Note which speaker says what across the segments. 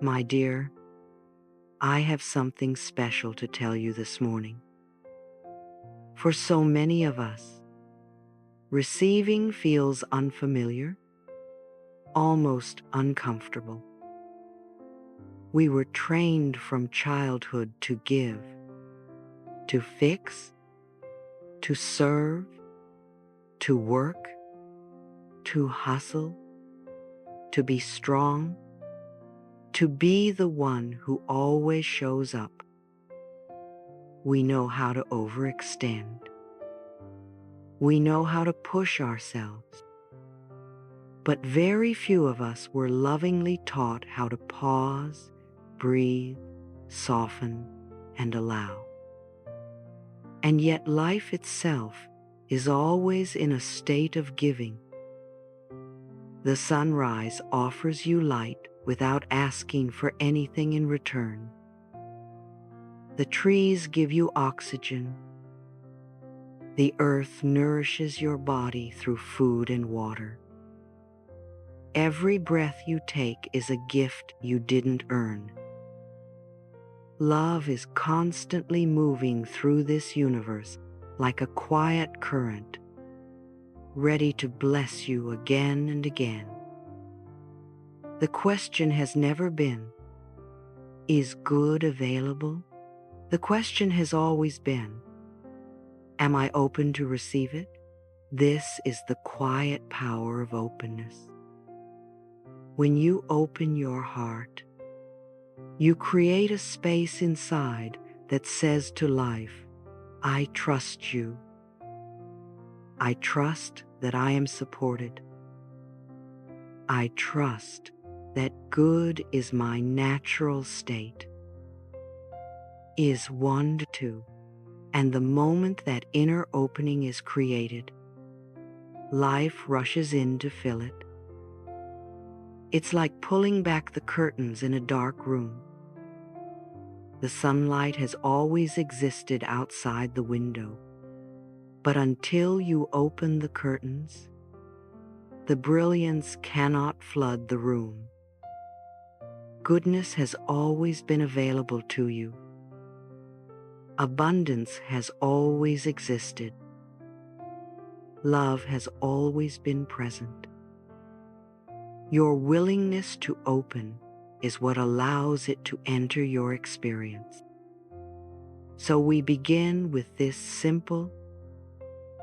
Speaker 1: My dear, I have something special to tell you this morning. For so many of us, receiving feels unfamiliar, almost uncomfortable. We were trained from childhood to give, to fix, to serve, to work, to hustle, to be strong, to be the one who always shows up. We know how to overextend. We know how to push ourselves. But very few of us were lovingly taught how to pause, breathe, soften, and allow. And yet life itself is always in a state of giving. The sunrise offers you light without asking for anything in return. The trees give you oxygen. The earth nourishes your body through food and water. Every breath you take is a gift you didn't earn. Love is constantly moving through this universe like a quiet current, ready to bless you again and again. The question has never been, is good available? The question has always been, am I open to receive it? This is the quiet power of openness. When you open your heart, you create a space inside that says to life, I trust you. I trust that I am supported. I trust that good is my natural state. Is 1 to 2, and the moment that inner opening is created, life rushes in to fill it. It's like pulling back the curtains in a dark room. The sunlight has always existed outside the window, but until you open the curtains, the brilliance cannot flood the room. Goodness has always been available to you. Abundance has always existed. Love has always been present. Your willingness to open is what allows it to enter your experience. So we begin with this simple,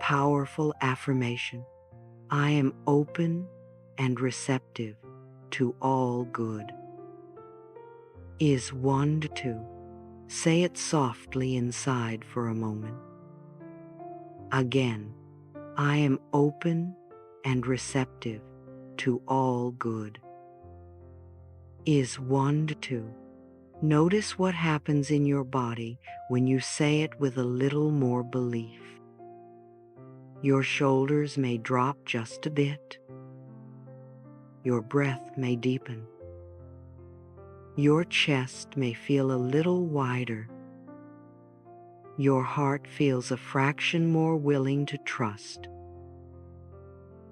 Speaker 1: powerful affirmation. I am open and receptive to all good. Is 1 to 2. Say it softly inside for a moment. Again, I am open and receptive to all good. Is 1 to 2. Notice what happens in your body when you say it with a little more belief. Your shoulders may drop just a bit. Your breath may deepen. Your chest may feel a little wider. Your heart feels a fraction more willing to trust.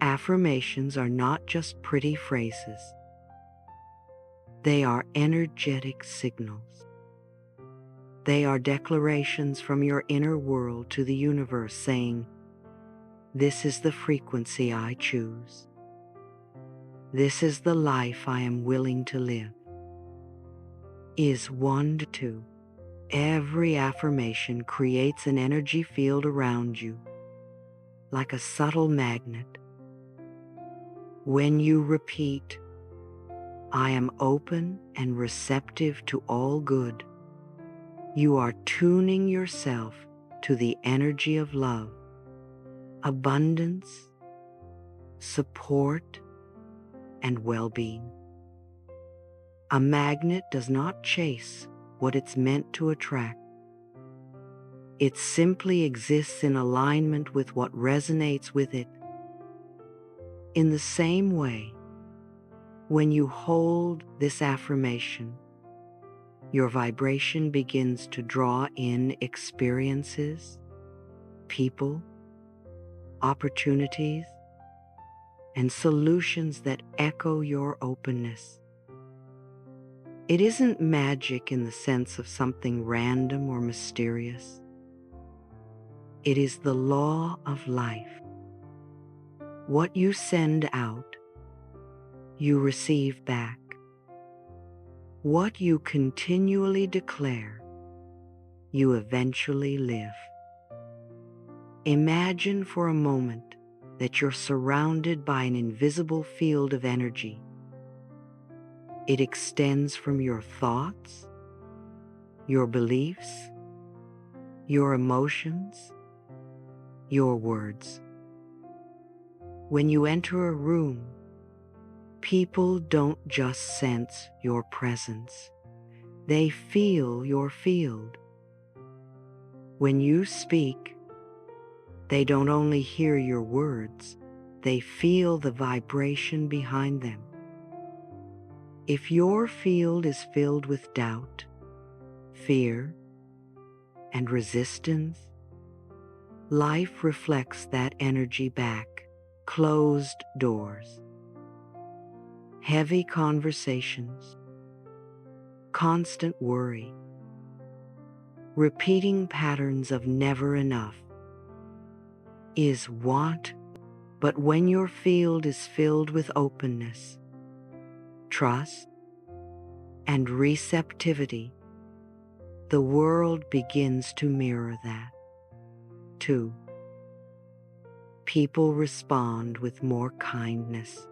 Speaker 1: Affirmations are not just pretty phrases. They are energetic signals. They are declarations from your inner world to the universe saying, this is the frequency I choose. This is the life I am willing to live. Is 1 to 2. Every affirmation creates an energy field around you, like a subtle magnet. When you repeat, I am open and receptive to all good, you are tuning yourself to the energy of love, abundance, support, and well-being. A magnet does not chase what it's meant to attract. It simply exists in alignment with what resonates with it. In the same way, when you hold this affirmation, your vibration begins to draw in experiences, people, opportunities, and solutions that echo your openness. It isn't magic in the sense of something random or mysterious. It is the law of life. What you send out, you receive back. What you continually declare, you eventually live. Imagine for a moment that you're surrounded by an invisible field of energy. It extends from your thoughts, your beliefs, your emotions, your words. When you enter a room, people don't just sense your presence, they feel your field. When you speak, they don't only hear your words, they feel the vibration behind them. If your field is filled with doubt, fear, and resistance, life reflects that energy back. Closed doors, heavy conversations, constant worry, repeating patterns of never enough is what, but when your field is filled with openness, trust, and receptivity, the world begins to mirror that. 2. People respond with more kindness.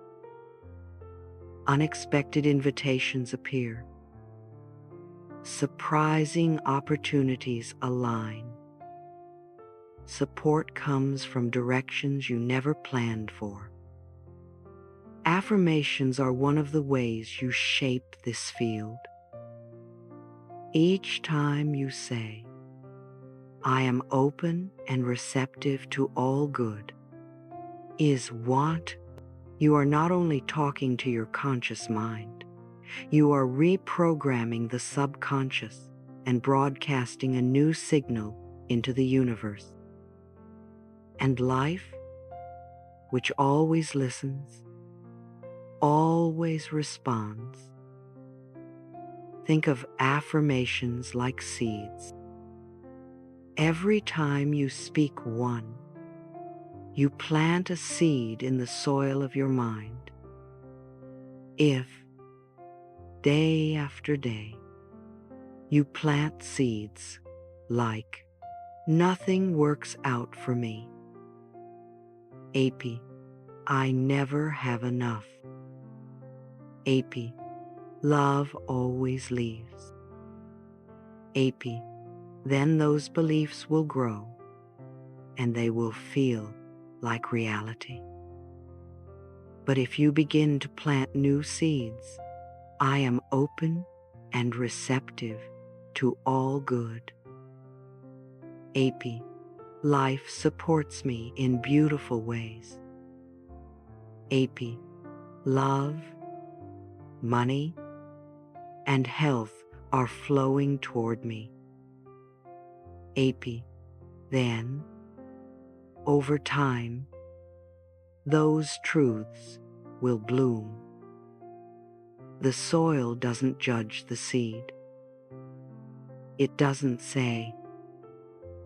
Speaker 1: Unexpected invitations appear. Surprising opportunities align. Support comes from directions you never planned for. Affirmations are one of the ways you shape this field. Each time you say, "I am open and receptive to all good," is what you are not only talking to your conscious mind, you are reprogramming the subconscious and broadcasting a new signal into the universe. And life, which always listens, always responds. Think of affirmations like seeds. Every time you speak one, you plant a seed in the soil of your mind. If, day after day, you plant seeds like, "Nothing works out for me," AP, "I never have enough," AP, "Love always leaves," AP, then those beliefs will grow and they will feel like reality. But if you begin to plant new seeds, "I am open and receptive to all good," AP, "Life supports me in beautiful ways," AP, "Love, money, and health are flowing toward me," AP, then, over time, those truths will bloom. The soil doesn't judge the seed. It doesn't say,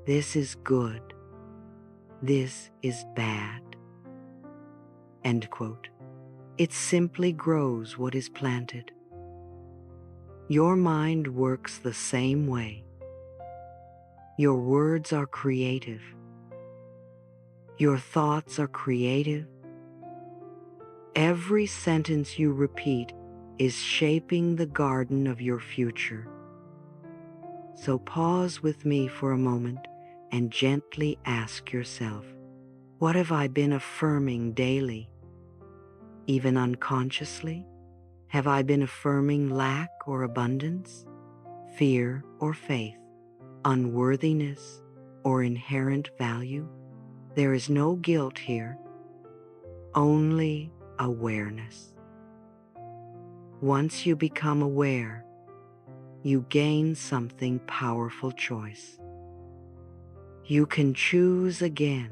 Speaker 1: "This is good, this is bad." End quote. It simply grows what is planted. Your mind works the same way. Your words are creative. Your thoughts are creative. Every sentence you repeat is shaping the garden of your future. So pause with me for a moment and gently ask yourself, what have I been affirming daily? Even unconsciously, have I been affirming lack or abundance, fear or faith, unworthiness or inherent value? There is no guilt here, only awareness. Once you become aware, you gain something powerful choice. You can choose again.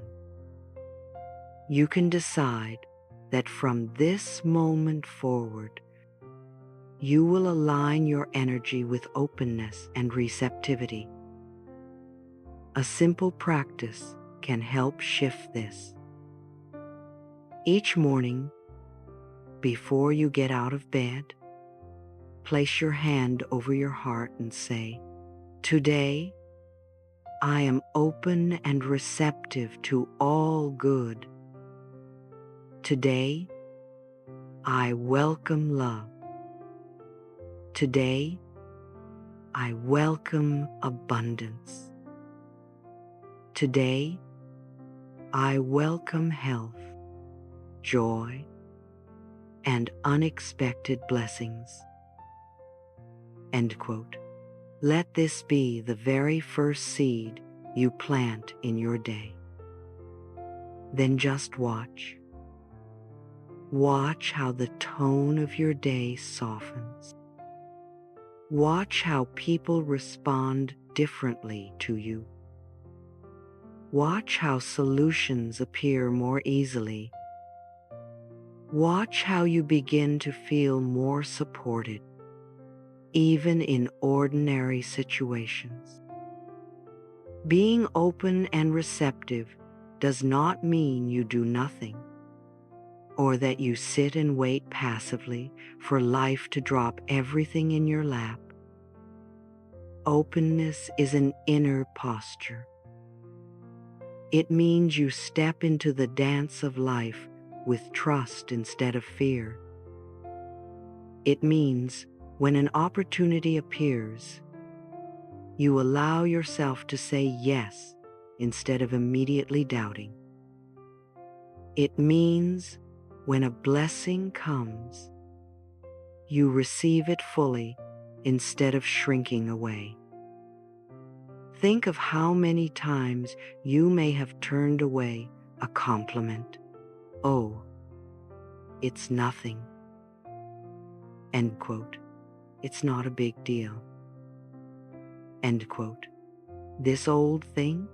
Speaker 1: You can decide that from this moment forward, you will align your energy with openness and receptivity. A simple practice can help shift this. Each morning, before you get out of bed, place your hand over your heart and say, "Today, I am open and receptive to all good. Today, I welcome love. Today, I welcome abundance. Today, I welcome health, joy, and unexpected blessings." End quote. Let this be the very first seed you plant in your day. Then just watch. Watch how the tone of your day softens. Watch how people respond differently to you. Watch how solutions appear more easily. Watch how you begin to feel more supported, even in ordinary situations. Being open and receptive does not mean you do nothing, or that you sit and wait passively for life to drop everything in your lap. Openness is an inner posture. It means you step into the dance of life with trust instead of fear. It means when an opportunity appears, you allow yourself to say yes instead of immediately doubting. It means when a blessing comes, you receive it fully instead of shrinking away. Think of how many times you may have turned away a compliment. "Oh, it's nothing." End quote. "It's not a big deal." End quote. This old thing?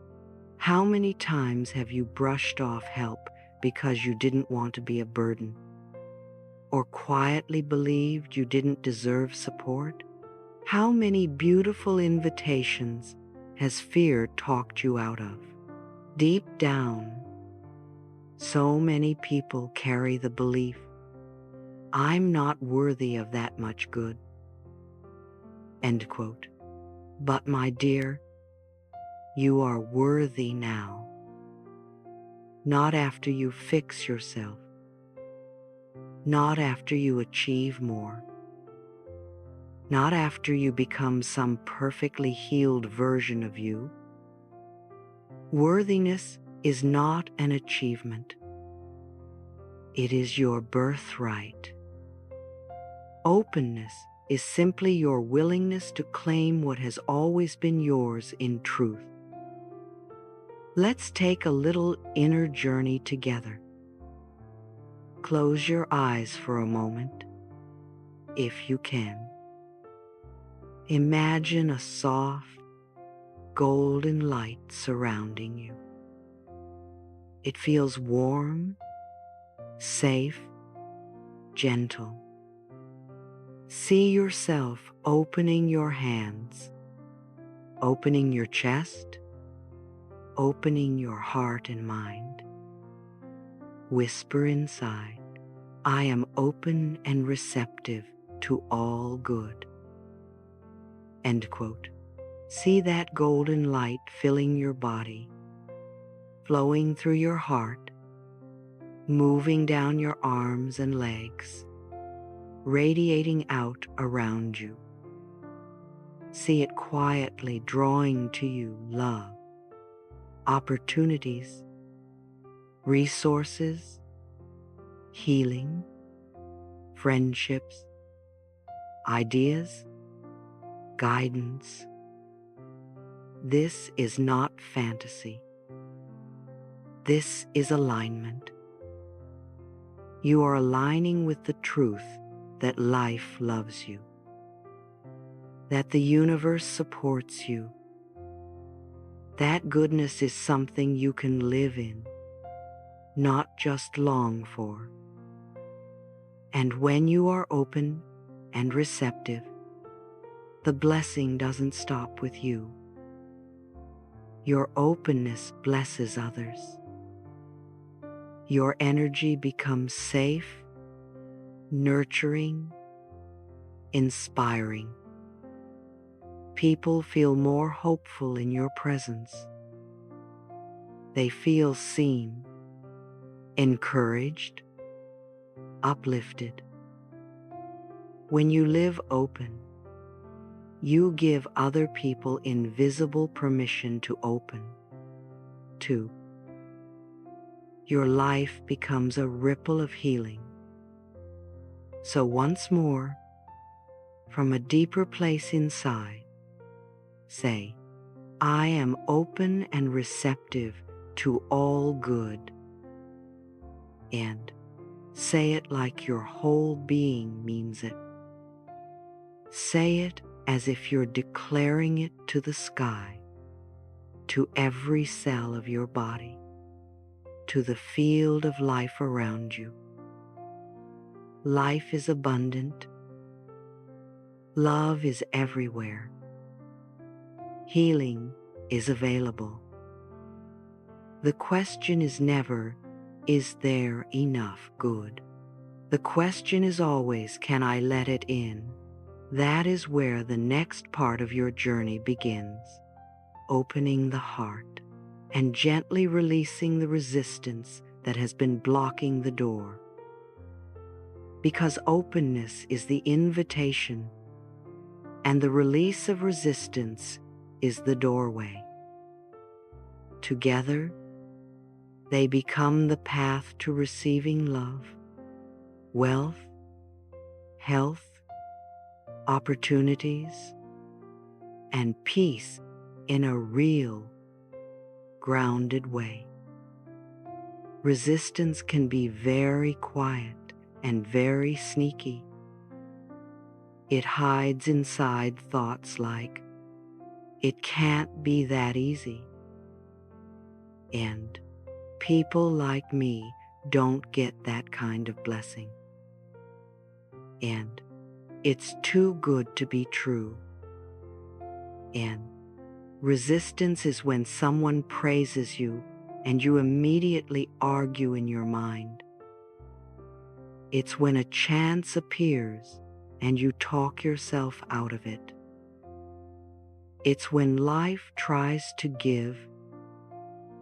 Speaker 1: How many times have you brushed off help because you didn't want to be a burden? Or quietly believed you didn't deserve support? How many beautiful invitations has fear talked you out of? Deep down, so many people carry the belief, "I'm not worthy of that much good." End quote. But my dear, you are worthy now. Not after you fix yourself. Not after you achieve more. Not after you become some perfectly healed version of you. Worthiness is not an achievement. It is your birthright. Openness is simply your willingness to claim what has always been yours in truth. Let's take a little inner journey together. Close your eyes for a moment, if you can. Imagine a soft, golden light surrounding you. It feels warm, safe, gentle. See yourself opening your hands, opening your chest, opening your heart and mind. Whisper inside, "I am open and receptive to all good." End quote. See that golden light filling your body, flowing through your heart, moving down your arms and legs, radiating out around you. See it quietly drawing to you love, opportunities, resources, healing, friendships, ideas, guidance. This is not fantasy. This is alignment. You are aligning with the truth that life loves you, that the universe supports you. That goodness is something you can live in, not just long for. And when you are open, and receptive, the blessing doesn't stop with you. Your openness blesses others. Your energy becomes safe, nurturing, inspiring. People feel more hopeful in your presence. They feel seen, encouraged, uplifted. When you live open, you give other people invisible permission to open, too. Your life becomes a ripple of healing. So once more, from a deeper place inside, say, I am open and receptive to all good. And say it like your whole being means it. Say it as if you're declaring it to the sky, to every cell of your body, to the field of life around you. Life is abundant. Love is everywhere. Healing is available. The question is never, is there enough good? The question is always, can I let it in? That is where the next part of your journey begins. Opening the heart and gently releasing the resistance that has been blocking the door. Because openness is the invitation, and the release of resistance is the doorway. Together, they become the path to receiving love, wealth, health, opportunities, and peace in a real, grounded way. Resistance can be very quiet and very sneaky. It hides inside thoughts like, it can't be that easy, and people like me don't get that kind of blessing, and it's too good to be true. And resistance is when someone praises you and you immediately argue in your mind. It's when a chance appears and you talk yourself out of it. It's when life tries to give,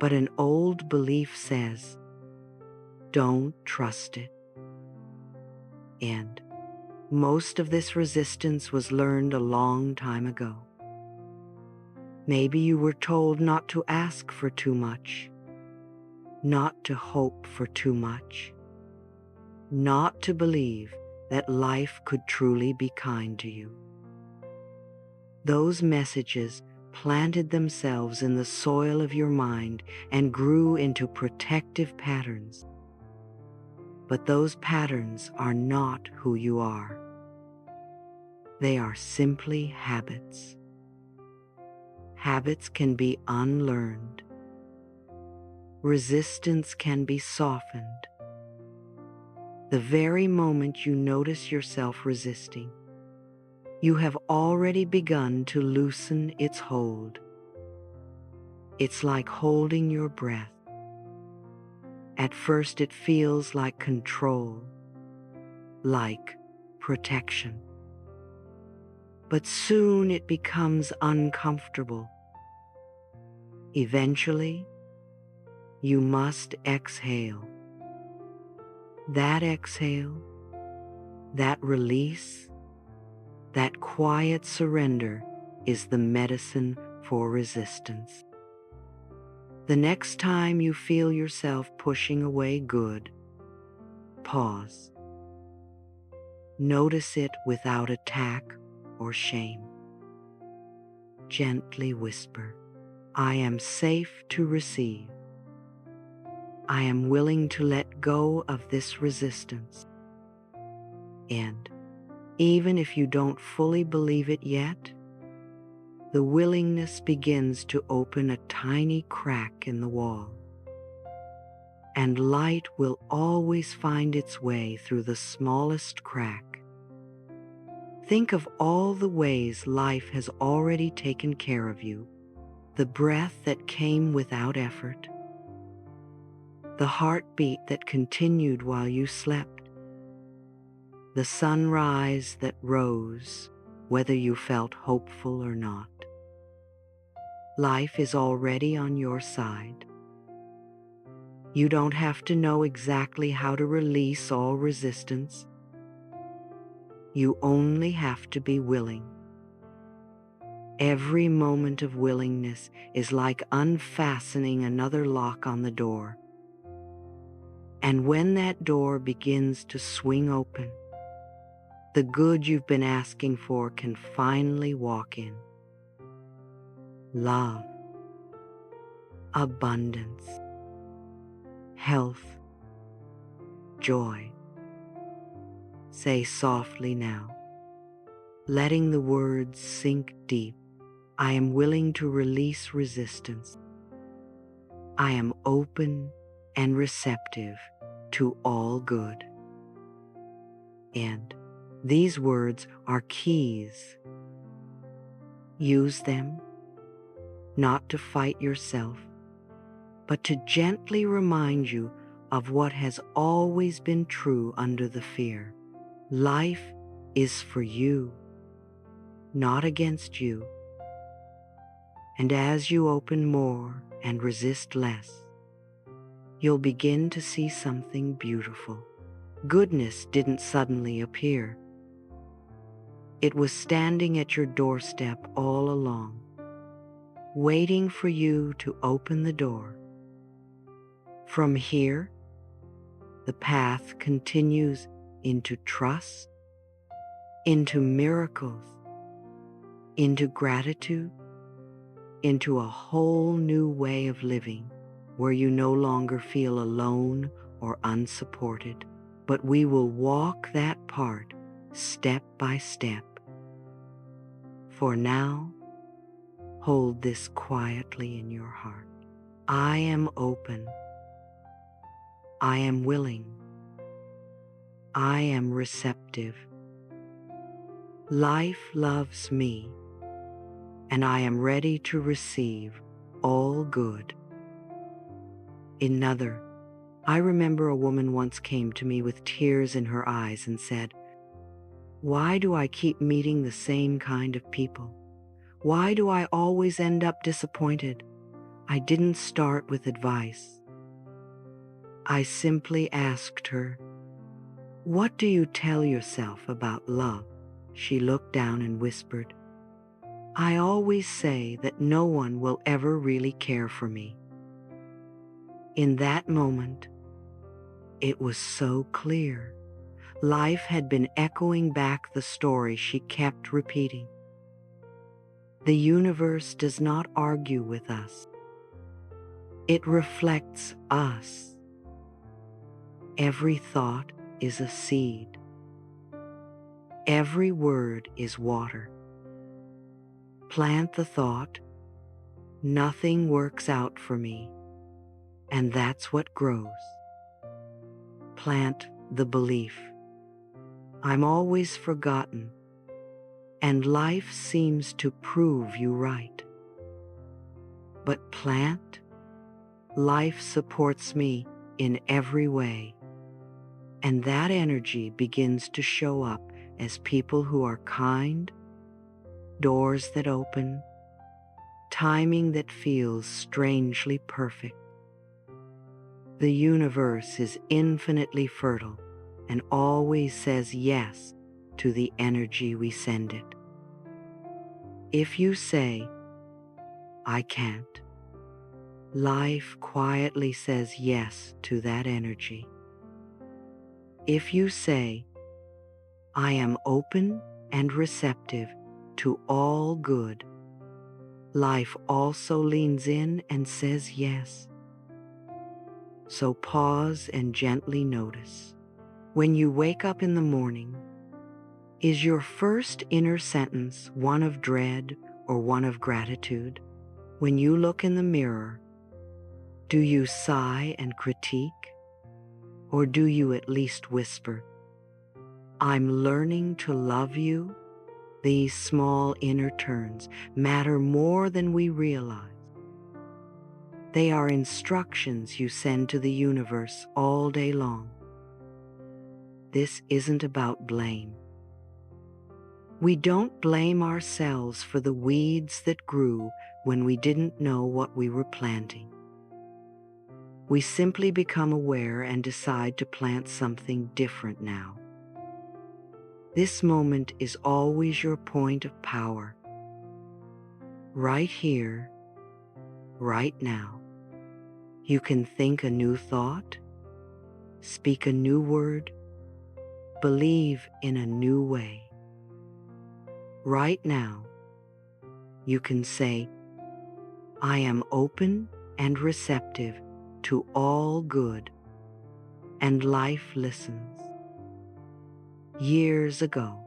Speaker 1: but an old belief says, don't trust it. And most of this resistance was learned a long time ago. Maybe you were told not to ask for too much, not to hope for too much, not to believe that life could truly be kind to you. Those messages planted themselves in the soil of your mind and grew into protective patterns. But those patterns are not who you are. They are simply habits. Habits can be unlearned. Resistance can be softened. The very moment you notice yourself resisting, you have already begun to loosen its hold. It's like holding your breath. At first it feels like control, like protection. But soon it becomes uncomfortable. Eventually, you must exhale. That exhale, that release, that quiet surrender is the medicine for resistance. The next time you feel yourself pushing away good, pause. Notice it without attack or shame. Gently whisper, I am safe to receive. I am willing to let go of this resistance. And even if you don't fully believe it yet, the willingness begins to open a tiny crack in the wall. And light will always find its way through the smallest crack. Think of all the ways life has already taken care of you, the breath that came without effort, the heartbeat that continued while you slept, the sunrise that rose whether you felt hopeful or not. Life is already on your side. You don't have to know exactly how to release all resistance. You only have to be willing. Every moment of willingness is like unfastening another lock on the door. And when that door begins to swing open, the good you've been asking for can finally walk in. Love, abundance, health, joy. Say softly now, letting the words sink deep. I am willing to release resistance. I am open and receptive to all good. And these words are keys. Use them, not to fight yourself, but to gently remind you of what has always been true under the fear. Life is for you, not against you. And as you open more and resist less, you'll begin to see something beautiful. Goodness didn't suddenly appear. It was standing at your doorstep all along, waiting for you to open the door. From here, the path continues into trust, into miracles, into gratitude, into a whole new way of living where you no longer feel alone or unsupported, but we will walk that part step by step. For now, hold this quietly in your heart. I am open. I am willing. I am receptive. Life loves me, and I am ready to receive all good. Another, I remember a woman once came to me with tears in her eyes and said, "Why do I keep meeting the same kind of people? Why do I always end up disappointed?" I didn't start with advice. I simply asked her, "What do you tell yourself about love?" She looked down and whispered, "I always say that no one will ever really care for me." In that moment, it was so clear. Life had been echoing back the story she kept repeating. The universe does not argue with us. It reflects us. Every thought is a seed. Every word is water. Plant the thought, "Nothing works out for me," and that's what grows. Plant the belief, "I'm always forgotten," and life seems to prove you right. But plant, "Life supports me in every way," and that energy begins to show up as people who are kind, doors that open, timing that feels strangely perfect. The universe is infinitely fertile and always says yes to the energy we send it. If you say, "I can't," life quietly says yes to that energy. If you say, "I am open and receptive to all good," life also leans in and says yes. So pause and gently notice. When you wake up in the morning, is your first inner sentence one of dread or one of gratitude? When you look in the mirror, do you sigh and critique? Or do you at least whisper, "I'm learning to love you These small inner turns matter more than we realize. They are instructions you send to the universe all day long. This isn't about blame. We don't blame ourselves for the weeds that grew when we didn't know what we were planting. We simply become aware and decide to plant something different now. This moment is always your point of power. Right here, right now. You can think a new thought, speak a new word, believe in a new way. Right now, you can say, I am open and receptive to all good, and life listens. Years ago,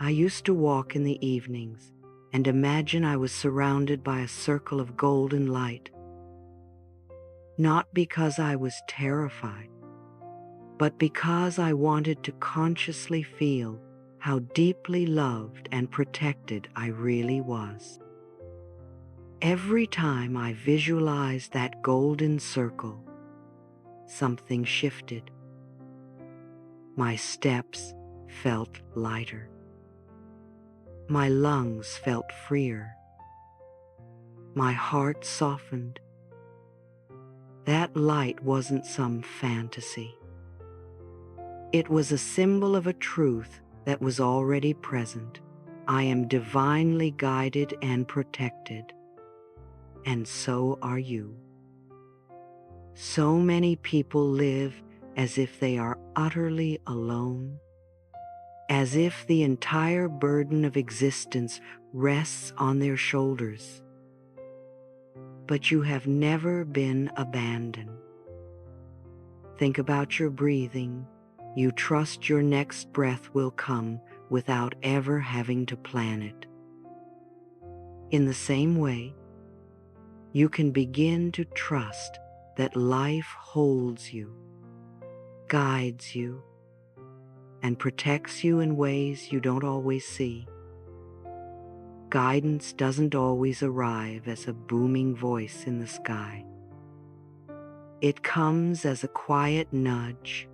Speaker 1: I used to walk in the evenings and imagine I was surrounded by a circle of golden light. Not because I was terrified, but because I wanted to consciously feel how deeply loved and protected I really was. Every time I visualized that golden circle, something shifted. My steps felt lighter. My lungs felt freer. My heart softened. That light wasn't some fantasy. It was a symbol of a truth that was already present. I am divinely guided and protected, and so are you. So many people live as if they are utterly alone, as if the entire burden of existence rests on their shoulders. But you have never been abandoned. Think about your breathing. You trust your next breath will come without ever having to plan it. In the same way, you can begin to trust that life holds you, guides you, and protects you in ways you don't always see. Guidance doesn't always arrive as a booming voice in the sky. It comes as a quiet nudge,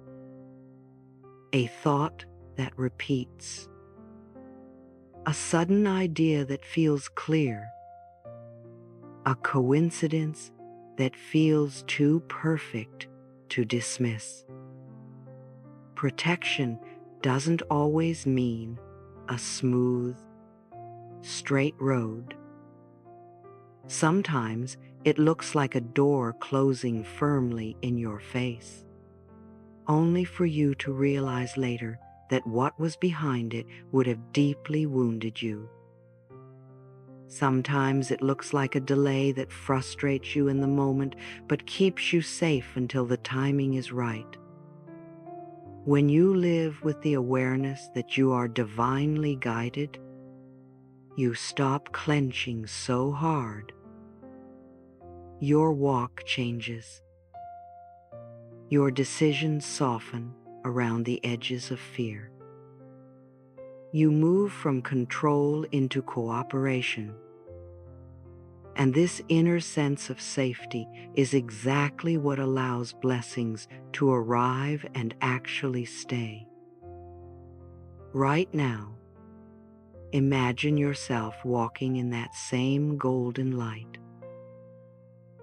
Speaker 1: a thought that repeats, a sudden idea that feels clear, a coincidence that feels too perfect to dismiss. Protection doesn't always mean a smooth, straight road. Sometimes it looks like a door closing firmly in your face, only for you to realize later that what was behind it would have deeply wounded you. Sometimes it looks like a delay that frustrates you in the moment but keeps you safe until the timing is right. When you live with the awareness that you are divinely guided, you stop clenching so hard. Your walk changes. Your decisions soften around the edges of fear. You move from control into cooperation. And this inner sense of safety is exactly what allows blessings to arrive and actually stay. Right now, imagine yourself walking in that same golden light.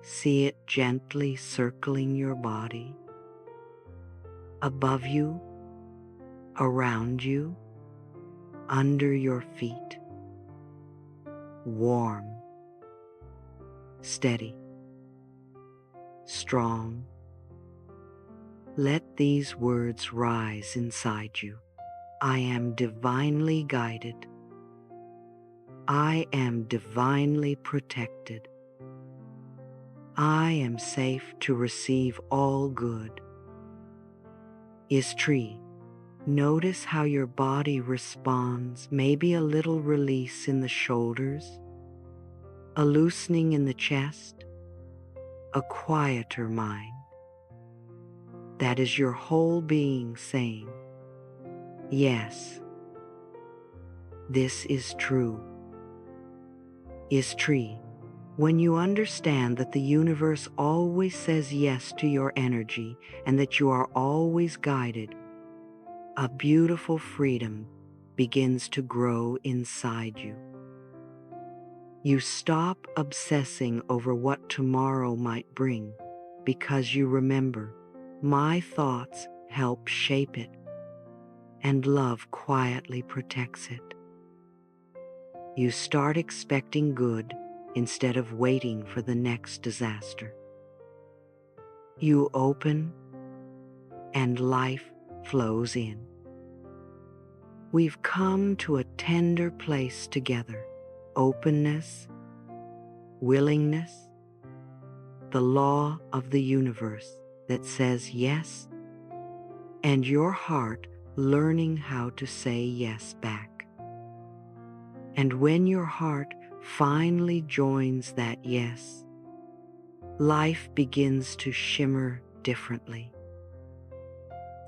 Speaker 1: See it gently circling your body, above you, around you, under your feet. Warm, steady, strong. Let these words rise inside you. I am divinely guided. I am divinely protected. I am safe to receive all good. Is tree. Notice how your body responds, maybe a little release in the shoulders, a loosening in the chest, a quieter mind. That is your whole being saying, yes, this is true, is tree. When you understand that the universe always says yes to your energy and that you are always guided, a beautiful freedom begins to grow inside you. You stop obsessing over what tomorrow might bring because you remember, my thoughts help shape it, and love quietly protects it. You start expecting good instead of waiting for the next disaster. You open, and life flows in. We've come to a tender place together. Openness, willingness, the law of the universe that says yes, and your heart learning how to say yes back. And when your heart finally joins that yes, life begins to shimmer differently.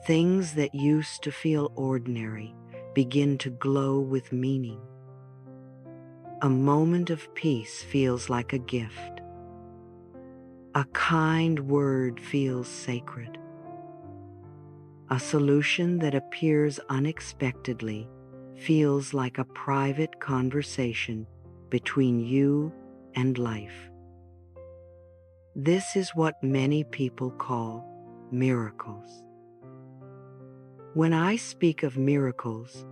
Speaker 1: Things that used to feel ordinary begin to glow with meaning. A moment of peace feels like a gift. A kind word feels sacred. A solution that appears unexpectedly feels like a private conversation between you and life. This is what many people call miracles. When I speak of miracles,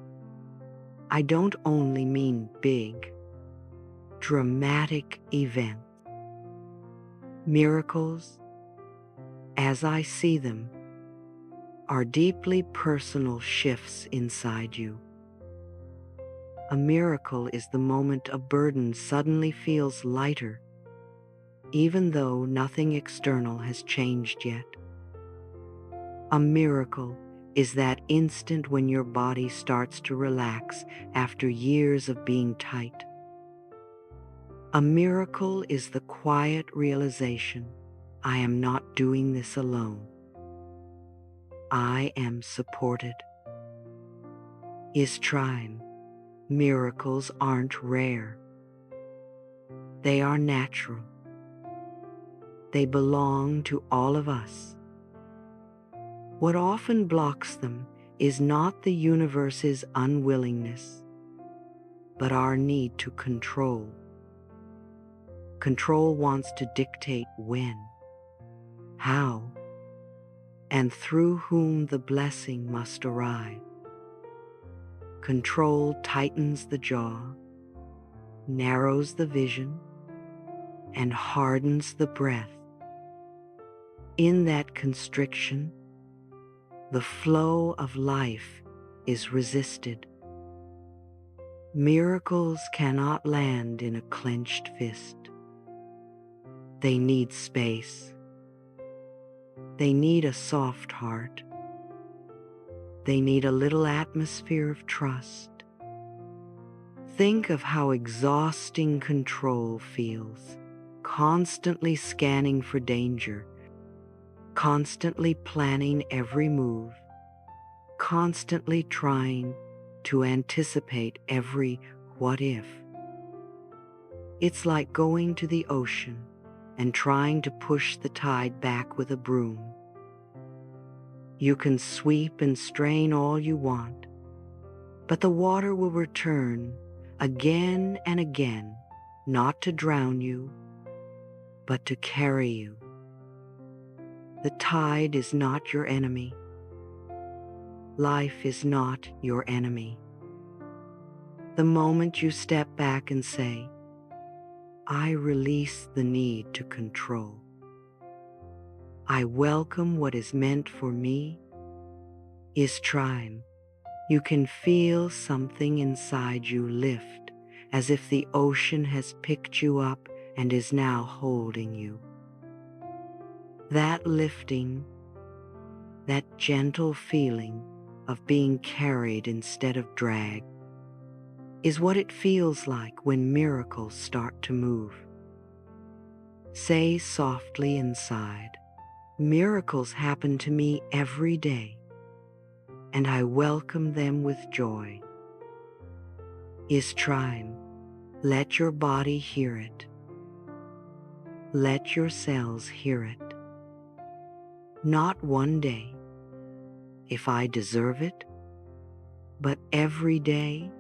Speaker 1: I don't only mean big, dramatic events. Miracles, as I see them, are deeply personal shifts inside you. A miracle is the moment a burden suddenly feels lighter, even though nothing external has changed yet. A miracle is that instant when your body starts to relax after years of being tight. A miracle is the quiet realization, I am not doing this alone. I am supported. Is time. Miracles aren't rare. They are natural. They belong to all of us. What often blocks them is not the universe's unwillingness, but our need to control. Control wants to dictate when, how, and through whom the blessing must arrive. Control tightens the jaw, narrows the vision, and hardens the breath. In that constriction, the flow of life is resisted. Miracles cannot land in a clenched fist. They need space. They need a soft heart. They need a little atmosphere of trust. Think of how exhausting control feels, constantly scanning for danger, constantly planning every move, constantly trying to anticipate every what if. It's like going to the ocean and trying to push the tide back with a broom. You can sweep and strain all you want, but the water will return again and again, not to drown you, but to carry you. The tide is not your enemy. Life is not your enemy. The moment you step back and say, I release the need to control. I welcome what is meant for me, is time. You can feel something inside you lift, as if the ocean has picked you up and is now holding you. That lifting, that gentle feeling of being carried instead of dragged, is what it feels like when miracles start to move. Say softly inside, miracles happen to me every day, and I welcome them with joy. is time. Let your body hear it. Let your cells hear it. Not one day, if I deserve it, but every day,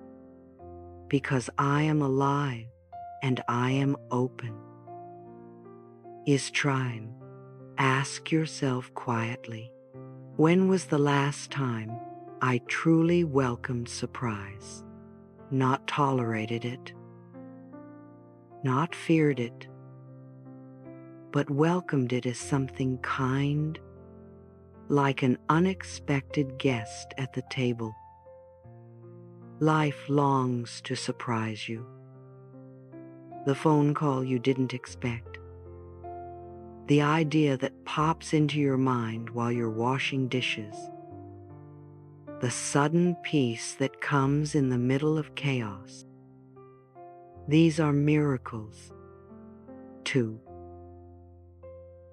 Speaker 1: because I am alive and I am open. Is time. Ask yourself quietly, when was the last time I truly welcomed surprise? Not tolerated it, not feared it, but welcomed it as something kind, like an unexpected guest at the table. Life longs to surprise you. The phone call you didn't expect. The idea that pops into your mind while you're washing dishes. The sudden peace that comes in the middle of chaos. These are miracles, too.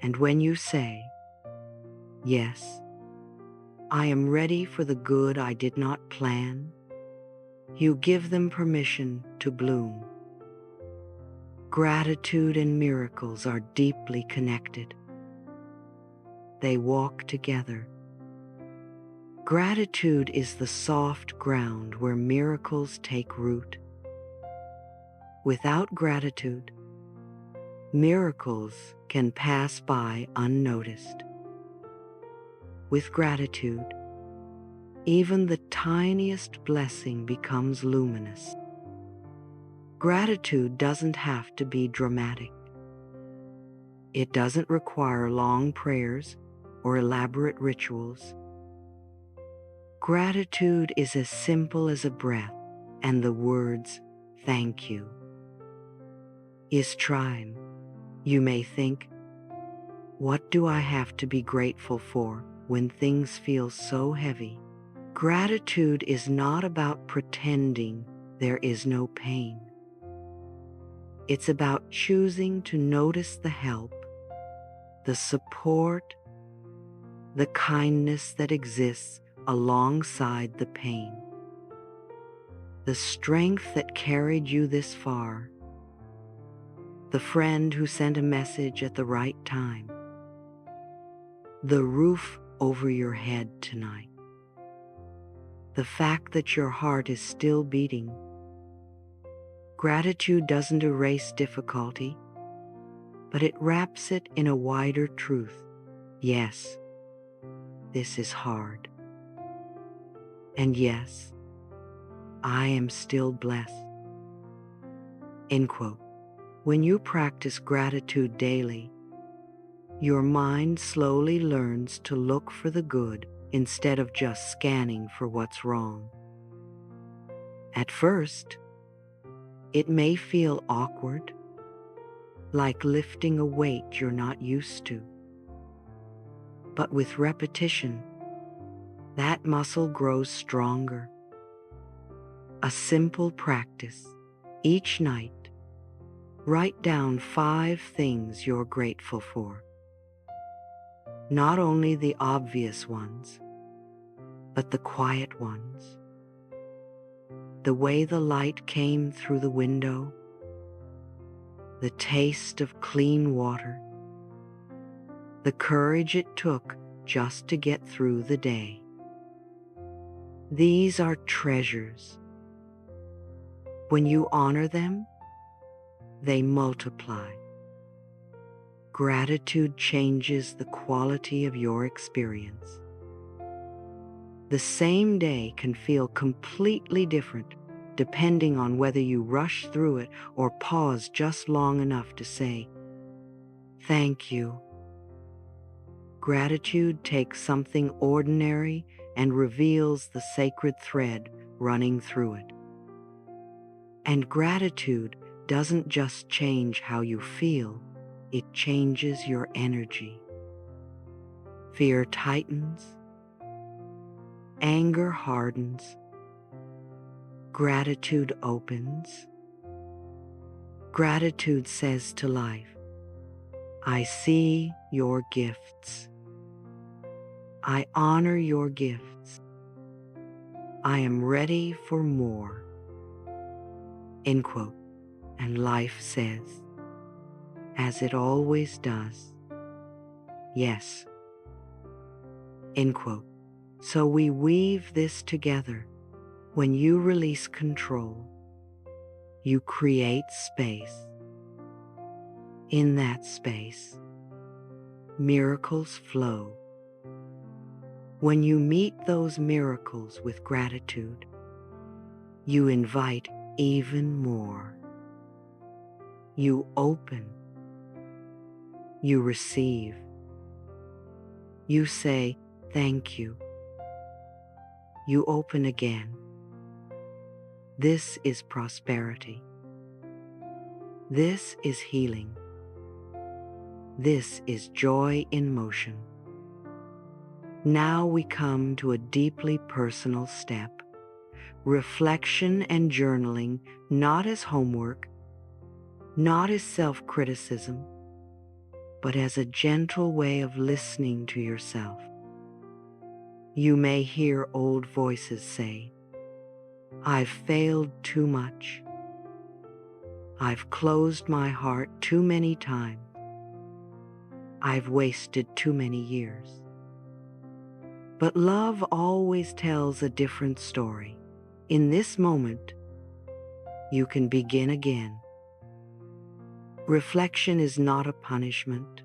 Speaker 1: And when you say, yes, I am ready for the good I did not plan, you give them permission to bloom. Gratitude and miracles are deeply connected. They walk together. Gratitude is the soft ground where miracles take root. Without gratitude, miracles can pass by unnoticed. With gratitude, even the tiniest blessing becomes luminous. Gratitude doesn't have to be dramatic. It doesn't require long prayers or elaborate rituals. Gratitude is as simple as a breath and the words, thank you. Is time. You may think, what do I have to be grateful for when things feel so heavy? Gratitude is not about pretending there is no pain. It's about choosing to notice the help, the support, the kindness that exists alongside the pain. The strength that carried you this far. The friend who sent a message at the right time. The roof over your head tonight. The fact that your heart is still beating. Gratitude doesn't erase difficulty, but it wraps it in a wider truth. Yes, this is hard. And yes, I am still blessed. End quote. When you practice gratitude daily, your mind slowly learns to look for the good instead of just scanning for what's wrong. At first, it may feel awkward, like lifting a weight you're not used to. But with repetition, that muscle grows stronger. A simple practice. Each night, write down 5 things you're grateful for. Not only the obvious ones, but the quiet ones. The way the light came through the window, the taste of clean water, the courage it took just to get through the day. These are treasures. When you honor them, they multiply. Gratitude changes the quality of your experience. The same day can feel completely different depending on whether you rush through it or pause just long enough to say, thank you. Gratitude takes something ordinary and reveals the sacred thread running through it. And gratitude doesn't just change how you feel, it changes your energy. Fear tightens, anger hardens, gratitude opens. Gratitude says to life, I see your gifts. I honor your gifts. I am ready for more. End quote. And life says, as it always does, yes. End quote. So we weave this together. When you release control, you create space. In that space, miracles flow. When you meet those miracles with gratitude, you invite even more. You open. You receive. You say, thank you. You open again. This is prosperity. This is healing. This is joy in motion. Now we come to a deeply personal step. Reflection and journaling, not as homework, not as self-criticism, but as a gentle way of listening to yourself. You may hear old voices say, I've failed too much. I've closed my heart too many times. I've wasted too many years. But love always tells a different story. In this moment, you can begin again. Reflection is not a punishment.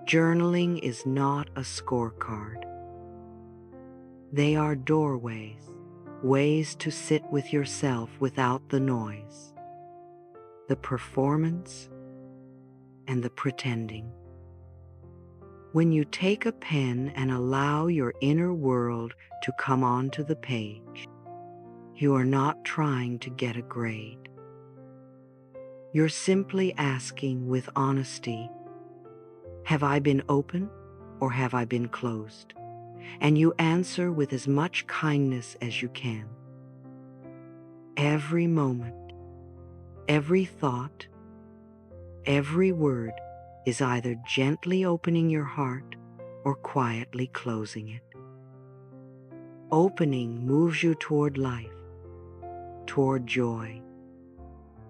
Speaker 1: Journaling is not a scorecard. They are doorways, ways to sit with yourself without the noise, the performance, and the pretending. When you take a pen and allow your inner world to come onto the page, you are not trying to get a grade. You're simply asking with honesty, have I been open or have I been closed? And you answer with as much kindness as you can. Every moment, every thought, every word is either gently opening your heart or quietly closing it. Opening moves you toward life, toward joy,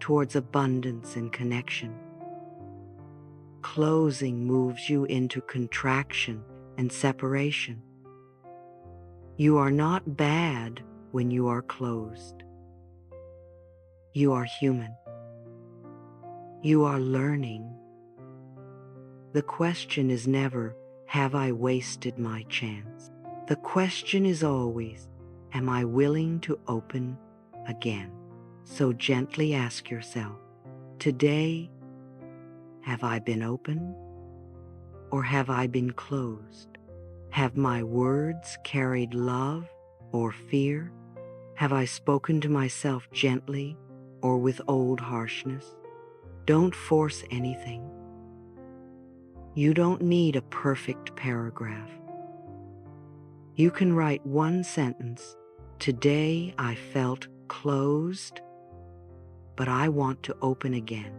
Speaker 1: towards abundance and connection. Closing moves you into contraction and separation. You are not bad when you are closed. You are human. You are learning. The question is never, have I wasted my chance? The question is always, am I willing to open again? So gently ask yourself, today, have I been open or have I been closed? Have my words carried love or fear? Have I spoken to myself gently or with old harshness? Don't force anything. You don't need a perfect paragraph. You can write one sentence. Today I felt closed, but I want to open again.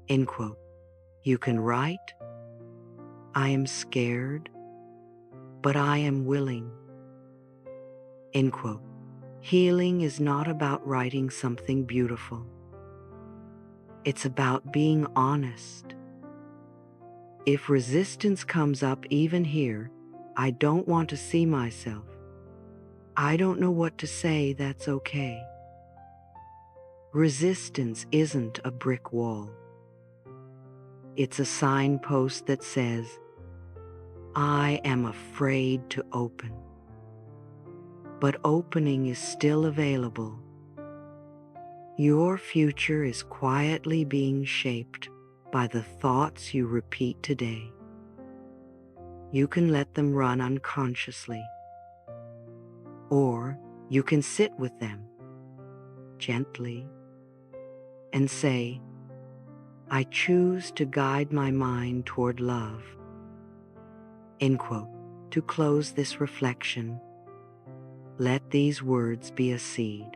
Speaker 1: End quote. You can write, I am scared, but I am willing. End quote. Healing is not about writing something beautiful. It's about being honest. If resistance comes up even here, I don't want to see myself. I don't know what to say, that's okay. Resistance isn't a brick wall. It's a signpost that says, I am afraid to open. But opening is still available. Your future is quietly being shaped by the thoughts you repeat today. You can let them run unconsciously, or you can sit with them gently and say, I choose to guide my mind toward love. End quote. To close this reflection, let these words be a seed.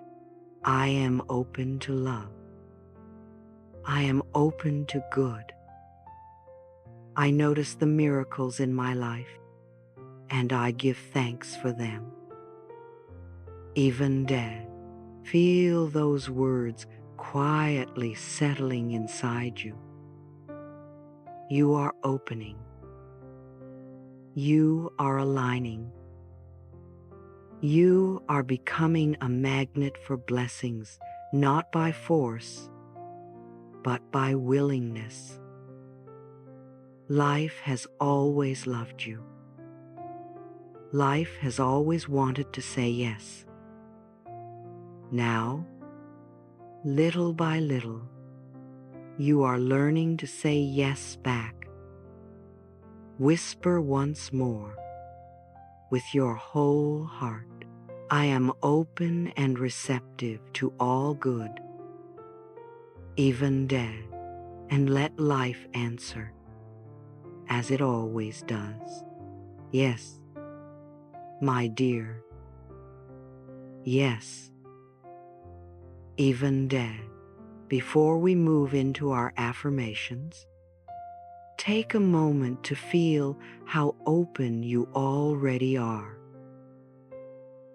Speaker 1: I am open to love. I am open to good. I notice the miracles in my life, and I give thanks for them. Even dead, Feel those words quietly settling inside you. You are opening. You are aligning. You are becoming a magnet for blessings, not by force, but by willingness. Life has always loved you. Life has always wanted to say yes. Now, little by little, you are learning to say yes back. Whisper once more with your whole heart. I am open and receptive to all good, even death, and let life answer, as it always does. Yes, my dear. Yes, even death. Before we move into our affirmations, take a moment to feel how open you already are.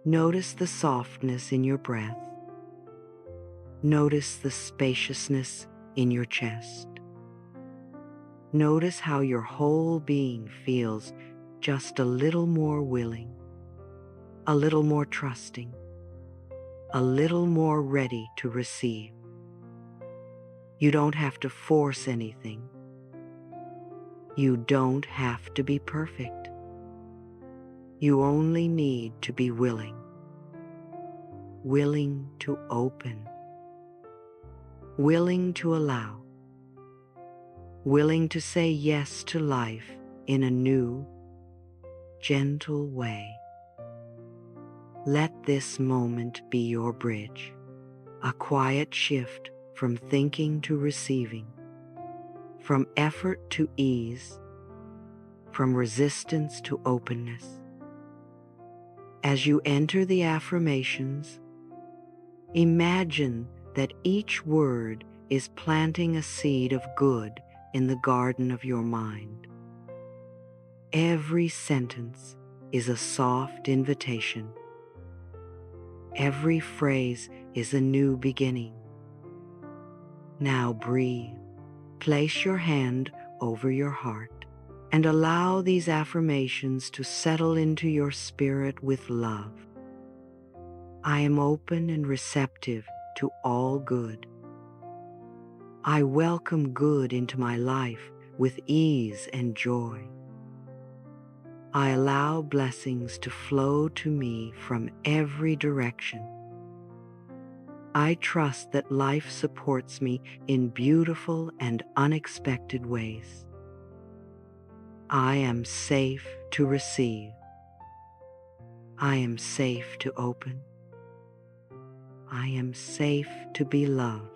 Speaker 1: Notice the softness in your breath. Notice the spaciousness in your chest. Notice how your whole being feels just a little more willing, a little more trusting, a little more ready to receive. You don't have to force anything. You don't have to be perfect. You only need to be willing. Willing to open. Willing to allow. Willing to say yes to life in a new, gentle way. Let this moment be your bridge, a quiet shift from thinking to receiving, from effort to ease, from resistance to openness. As you enter the affirmations, imagine that each word is planting a seed of good in the garden of your mind. Every sentence is a soft invitation. Every phrase is a new beginning. Now breathe. Place your hand over your heart and allow these affirmations to settle into your spirit with love. I am open and receptive to all good. I welcome good into my life with ease and joy. I allow blessings to flow to me from every direction. I trust that life supports me in beautiful and unexpected ways. I am safe to receive. I am safe to open. I am safe to be loved.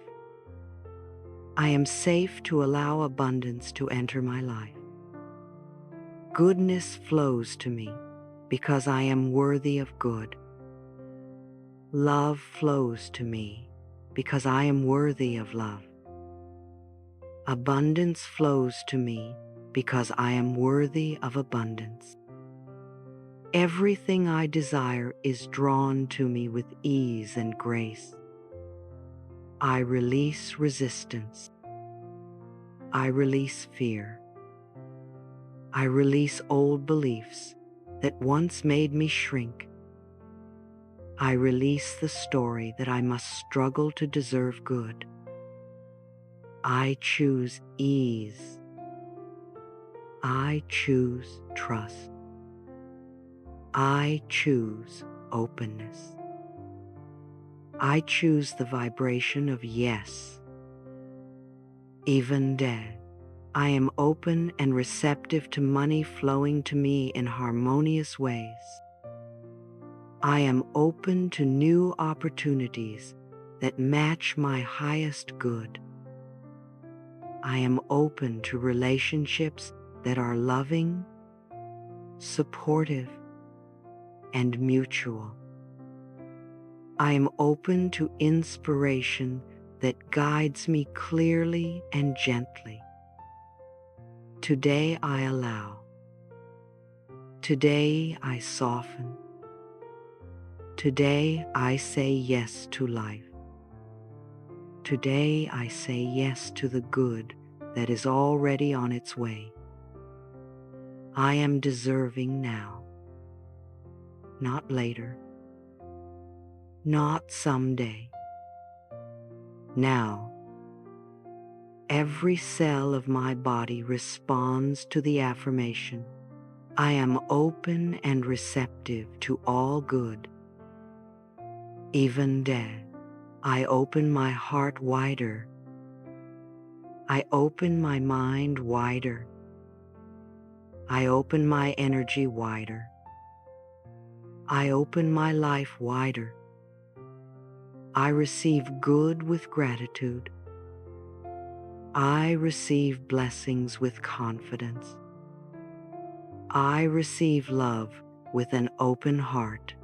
Speaker 1: I am safe to allow abundance to enter my life. Goodness flows to me because I am worthy of good. Love flows to me because I am worthy of love. Abundance flows to me because I am worthy of abundance. Everything I desire is drawn to me with ease and grace. I release resistance. I release fear. I release old beliefs that once made me shrink. I release the story that I must struggle to deserve good. I choose ease. I choose trust. I choose openness. I choose the vibration of yes. Even dead, I am open and receptive to money flowing to me in harmonious ways. I am open to new opportunities that match my highest good. I am open to relationships that are loving, supportive, and mutual. I am open to inspiration that guides me clearly and gently. Today I allow. Today I soften. Today I say yes to life. Today I say yes to the good that is already on its way. I am deserving now, not later, not someday. Now, every cell of my body responds to the affirmation. I am open and receptive to all good, even death. I open my heart wider. I open my mind wider. I open my energy wider. I open my life wider. I receive good with gratitude. I receive blessings with confidence. I receive love with an open heart.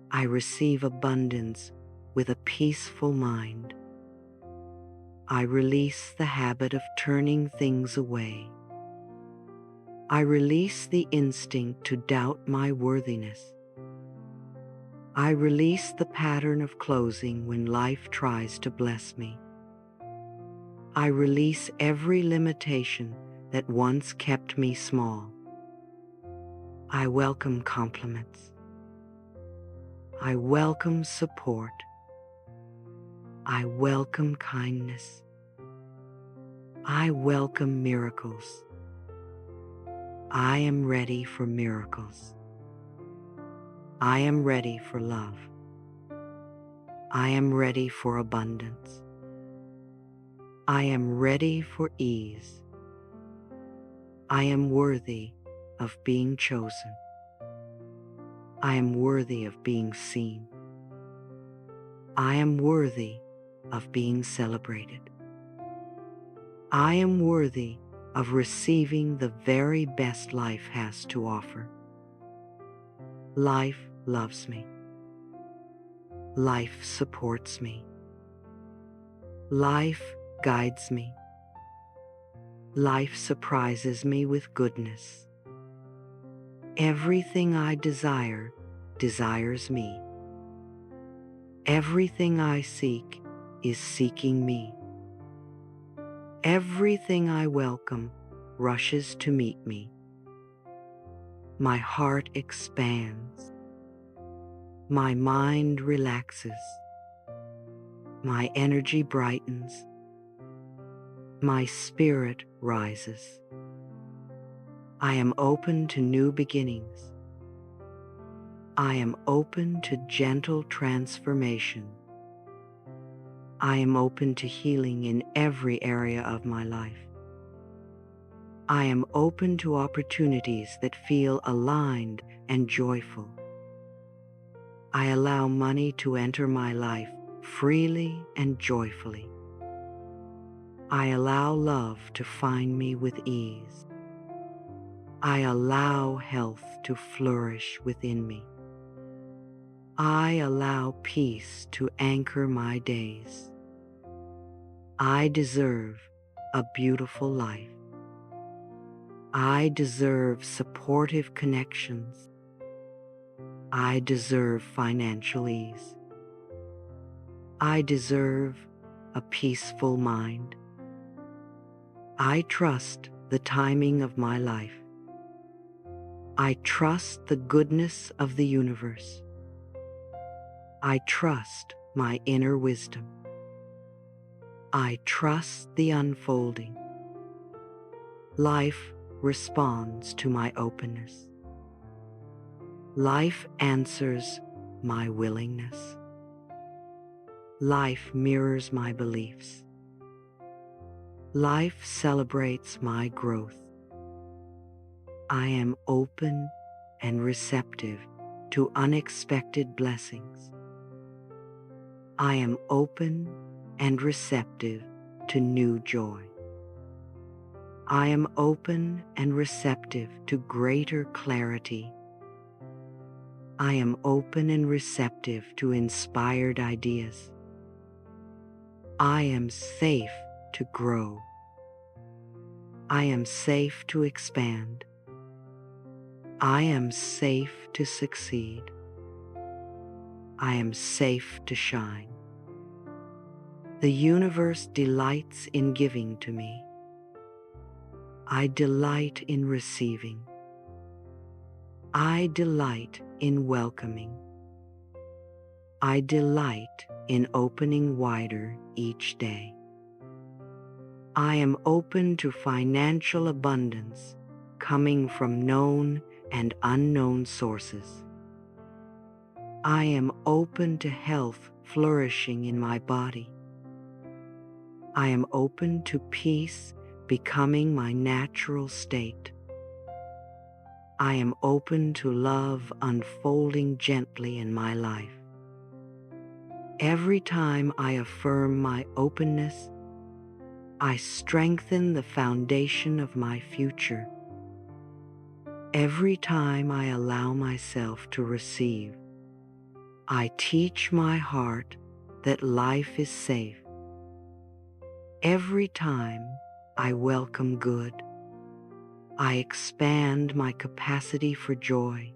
Speaker 1: I receive abundance with a peaceful mind. I release the habit of turning things away. I release the instinct to doubt my worthiness. I release the pattern of closing when life tries to bless me. I release every limitation that once kept me small. I welcome compliments. I welcome support. I welcome kindness. I welcome miracles. I am ready for miracles. I am ready for love. I am ready for abundance. I am ready for ease. I am worthy of being chosen. I am worthy of being seen. I am worthy of being celebrated. I am worthy of receiving the very best life has to offer. Life loves me. Life supports me. Life guides me. Life surprises me with goodness. Everything I desire desires me. Everything I seek is seeking me. Everything I welcome rushes to meet me. My heart expands. My mind relaxes. My energy brightens. My spirit rises. I am open to new beginnings. I am open to gentle transformation. I am open to healing in every area of my life. I am open to opportunities that feel aligned and joyful. I allow money to enter my life freely and joyfully. I allow love to find me with ease. I allow health to flourish within me. I allow peace to anchor my days. I deserve a beautiful life. I deserve supportive connections. I deserve financial ease. I deserve a peaceful mind. I trust the timing of my life. I trust the goodness of the universe. I trust my inner wisdom. I trust the unfolding. Life responds to my openness. Life answers my willingness. Life mirrors my beliefs. Life celebrates my growth. I am open and receptive to unexpected blessings. I am open and receptive to new joy. I am open and receptive to greater clarity. I am open and receptive to inspired ideas. I am safe to grow. I am safe to expand. I am safe to succeed. I am safe to shine. The universe delights in giving to me. I delight in receiving. I delight in welcoming. I delight in opening wider each day. I am open to financial abundance coming from known and unknown sources. I am open to health flourishing in my body. I am open to peace becoming my natural state. I am open to love unfolding gently in my life. Every time I affirm my openness, I strengthen the foundation of my future. Every time I allow myself to receive, I teach my heart that life is safe. Every time I welcome good, I expand my capacity for joy.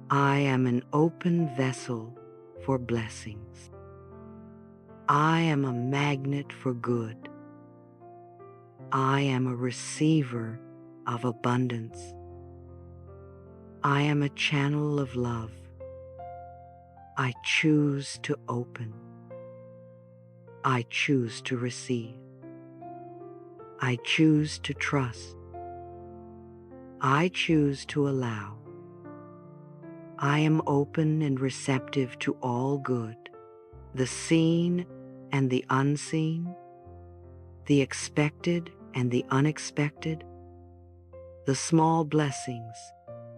Speaker 1: I am an open vessel for blessings. I am a magnet for good. I am a receiver of abundance. I am a channel of love. I choose to open. I choose to receive. I choose to trust. I choose to allow. I am open and receptive to all good, the seen and the unseen, the expected and the unexpected, the small blessings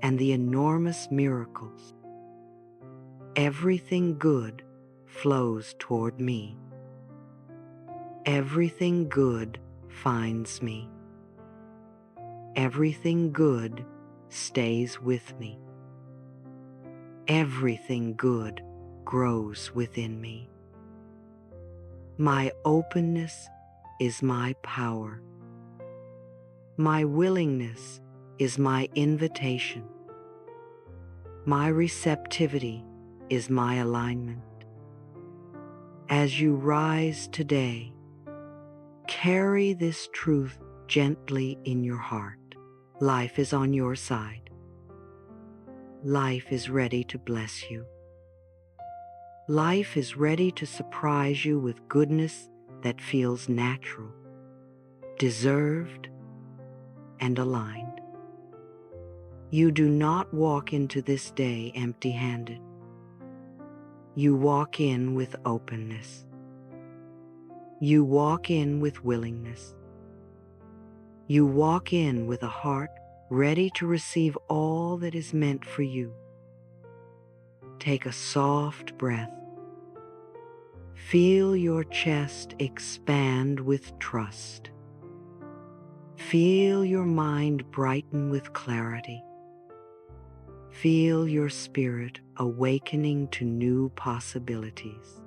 Speaker 1: and the enormous miracles. Everything good flows toward me. Everything good finds me. Everything good stays with me. Everything good grows within me. My openness is my power. My willingness is my invitation. My receptivity is my alignment. As you rise today, carry this truth gently in your heart. Life is on your side. Life is ready to bless you. Life is ready to surprise you with goodness that feels natural, deserved, and aligned. You do not walk into this day empty-handed. You walk in with openness. You walk in with willingness. You walk in with a heart ready to receive all that is meant for you. Take a soft breath. Feel your chest expand with trust. Feel your mind brighten with clarity. Feel your spirit awakening to new possibilities.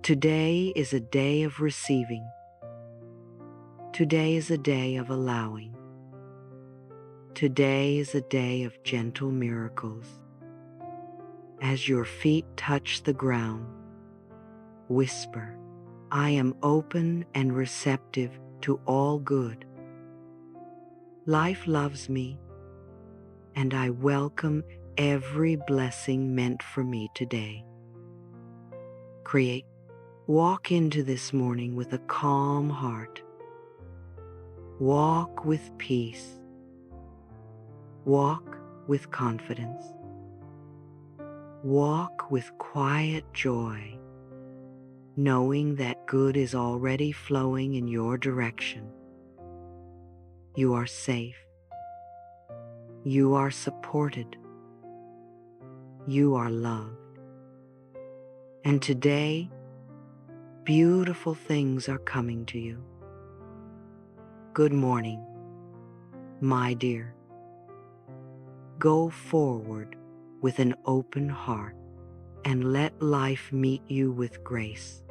Speaker 1: Today is a day of receiving. Today is a day of allowing. Today is a day of gentle miracles. As your feet touch the ground, whisper, I am open and receptive to all good. Life loves me, and I welcome every blessing meant for me today. Walk into this morning with a calm heart. Walk with peace. Walk with confidence. Walk with quiet joy, knowing that good is already flowing in your direction. You are safe. You are supported. You are loved. And today, beautiful things are coming to you. Good morning, my dear. Go forward with an open heart and let life meet you with grace.